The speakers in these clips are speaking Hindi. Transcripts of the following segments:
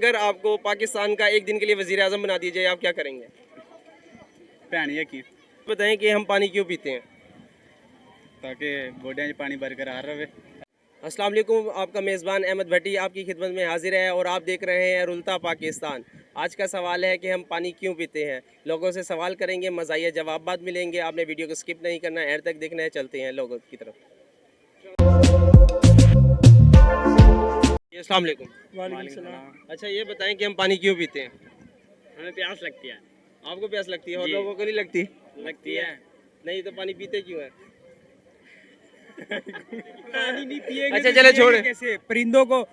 अगर आपको पाकिस्तान का एक दिन के लिए वजीर आज़म बना दिया जाए, आप क्या करेंगे? भैन की बताएं कि हम पानी क्यों पीते हैं? ताकि गोडियां च पानी बरकरार रहे। अस्सलाम वालेकुम, आपका मेज़बान अहमद भट्टी आपकी खिदमत में हाजिर है और आप देख रहे हैं रुलता पाकिस्तान। आज का सवाल है कि हम पानी क्यों पीते हैं। लोगों से सवाल करेंगे, मज़ाहिया जवाब मिलेंगे। आपने वीडियो को स्किप नहीं करना, एंड तक देखना है। चलते हैं लोगों की तरफ। अस्सलाम वालेकुम। वालेकुम सलाम। अच्छा, ये बताएं कि हम पानी क्यों पीते हैं? हमें प्यास लगती है। आपको प्यास लगती है और जी। लोगों को नहीं लगती? लगती है। नहीं तो पानी पीते क्यों है? पानी नहीं पिएंगे अच्छा, तो चले जिएंगे छोड़े। कैसे? परिंदों को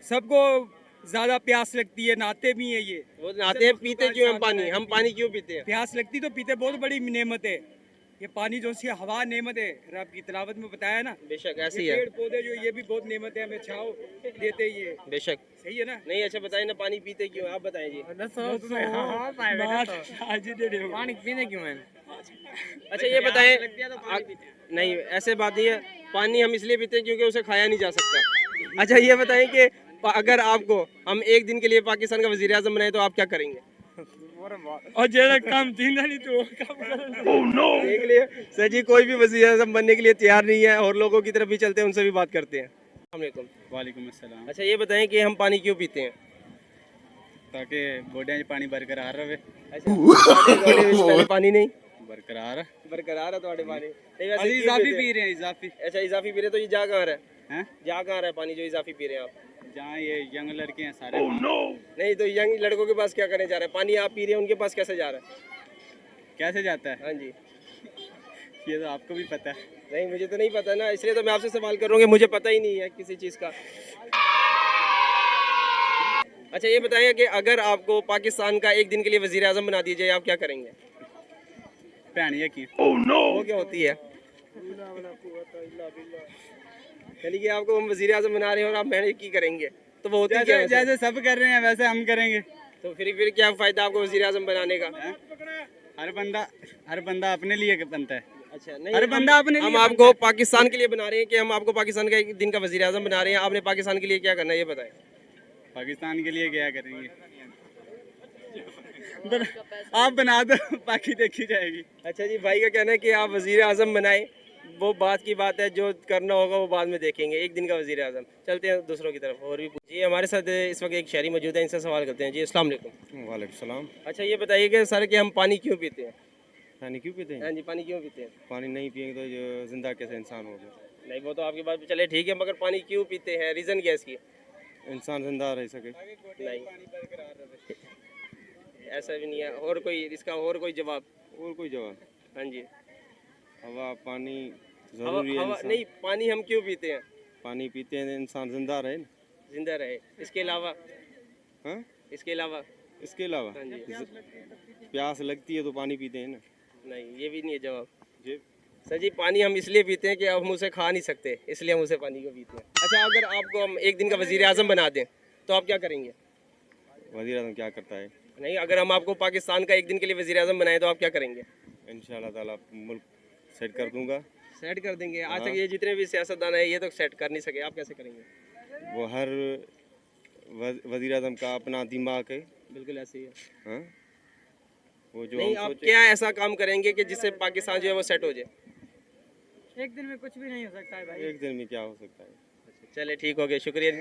सबको ज्यादा प्यास लगती है, नहाते भी है ये। वो नहाते हैं, पीते क्यों हम पानी? हम पानी क्यों पीते हैं? प्यास लगती तो पीते, बहुत बड़ी नेमत है ये पानी, जो सी हवा नेमत है। रब की तिलावत में बताया ना, बेशक ये ऐसी है, पेड़ पौधे जो ये भी बहुत नेमत है, हमें छाव देते ये। बेशक। सही है ना? नहीं, अच्छा बताएं ना, पानी पीते क्यों? आप बताएं जी। पानी पीने क्यों है? अच्छा, ये बताएं। नहीं, ऐसे बात नहीं है। पानी हम इसलिए पीते हैं क्योंकि उसे खाया नहीं जा सकता। अच्छा, ये बताएं कि अगर आपको हम एक दिन के लिए पाकिस्तान का वजीर आज़म बनाए तो आप क्या करेंगे? और जरा काम थी नहीं तो देख लिए सर जी, कोई भी वजीर आज़म बनने के लिए तैयार नहीं है और लोगों की तरफ भी चलते हैं, उनसे भी बात करते हैं। अस्सलाम वालेकुम। वालेकुम अस्सलाम। अच्छा, ये बताएं कि हम पानी क्यों पीते हैं? ताकि गोडियां च पानी बरकरार रहे। अच्छा, पानी नहीं बरकरार बरकरार है तुम्हारे पानी नहीं, वैसे अभी क्यों इजाफी पीते हैं? पी रहे हैं, इजाफी। अच्छा, इजाफी पी रहे तो ये जा कहाँ रहा है? हैं जा कहाँ रहा है पानी जो इजाफी पी रहे हैं आप? जहाँ ये यंग लड़के हैं सारे। नहीं तो यंग लड़कों के पास क्या करने जा रहा है? पानी आप पी रहे हैं, उनके पास कैसे जा रहा है? कैसे जाता है हाँ जी। ये तो आपको भी पता है। नहीं, मुझे तो नहीं पता ना, इसलिए तो मैं आपसे सवाल कर रहा हूँ कि मुझे पता ही नहीं है किसी चीज़ का। अच्छा, ये बताइए कि अगर आपको पाकिस्तान का एक दिन के लिए वजीर आज़म बना दिया जाए, आप क्या करेंगे? भैन की वो क्या होती है? यानी कि आपको हम वजीर आज़म बना रहे हैं और आप मेहनत की करेंगे, तो वो होती क्या जैसे है? जैसे सब कर रहे हैं वैसे हम करेंगे। तो फिर क्या फ़ायदा आपको वजीर आज़म बनाने का? हैं? हर बंदा अपने लिए बनता है। अच्छा, नहीं, हर बंदा अपने हम लिए आपको पाकिस्तान के लिए बना रहे हैं कि हम आपको पाकिस्तान का एक दिन का वजीर आज़म बना रहे हैं। आपने पाकिस्तान के लिए क्या करना है, ये बताएं। पाकिस्तान के लिए क्या करेंगे? आप बना दो, बाकी देखी जाएगी। अच्छा जी, भाई का कहना है कि आप वजीर आज़म बनाएं, वो बात की बात है, जो करना होगा वो बाद में देखेंगे। एक दिन का वजीर आज़म। चलते हैं दूसरों की तरफ और भी जी। हमारे साथ इस वक्त एक शहरी मौजूद है, इनसे सवाल करते हैं। जी, अस्सलाम वालेकुम। वालेकुम सलाम। अच्छा, ये बताइए कि सर कि हम पानी क्यों पीते हैं? पानी क्यों पीते हाँ हैं? जी, पानी क्यों पीते हैं? पानी नहीं पिएंगे तो जो जिंदा कैसे इंसान हो गया? नहीं, वो तो आपकी बात चले ठीक है, मगर पानी क्यों पीते हैं? रीज़न क्या है इसकी? इंसान जिंदा रह सके। नहीं, ऐसा भी नहीं है। और कोई इसका और कोई जवाब? और कोई जवाब? हाँ जी। हवा पानी हवा जरूरी है। हवा इंसान नहीं, पानी हम क्यों पीते हैं? पानी पीते हैं इंसान जिंदा रहे ना। जिंदा रहे। इसके अलावा? हाँ, इसके अलावा? इसके अलावा हाँ जी। प्यास लगती है तो पानी पीते हैं ना। नहीं, ये भी नहीं है जवाब। जी, सर जी, पानी हम इसलिए पीते हैं कि हम उसे खा नहीं सकते, इसलिए हम उसे पानी को पीते हैं। अच्छा, अगर आपको हम एक दिन का वजीर आज़म बना दें तो आप क्या करेंगे? वज़ीर आज़म क्या करता है? नहीं, अगर हम आपको पाकिस्तान का एक दिन के लिए वजीर आज़म बनाए तो आप क्या करेंगे? इंशाल्लाह ताला मुल्क सेट कर दूंगा। सेट कर देंगे। आज हाँ। तक ये जितने भी सियासतदान है ये तो सेट कर नहीं सके, आप कैसे करेंगे? वो हर वज़ीर आज़म का अपना दिमाग है। बिल्कुल ऐसे ही है। हाँ, वो जो नहीं, हम आप सोचे। क्या ऐसा काम करेंगे कि जिससे पाकिस्तान जो है वो सेट हो जाए? एक दिन में कुछ भी नहीं हो सकता है भाई। एक दिन में क्या हो सकता है? चले ठीक हो गया, शुक्रिया।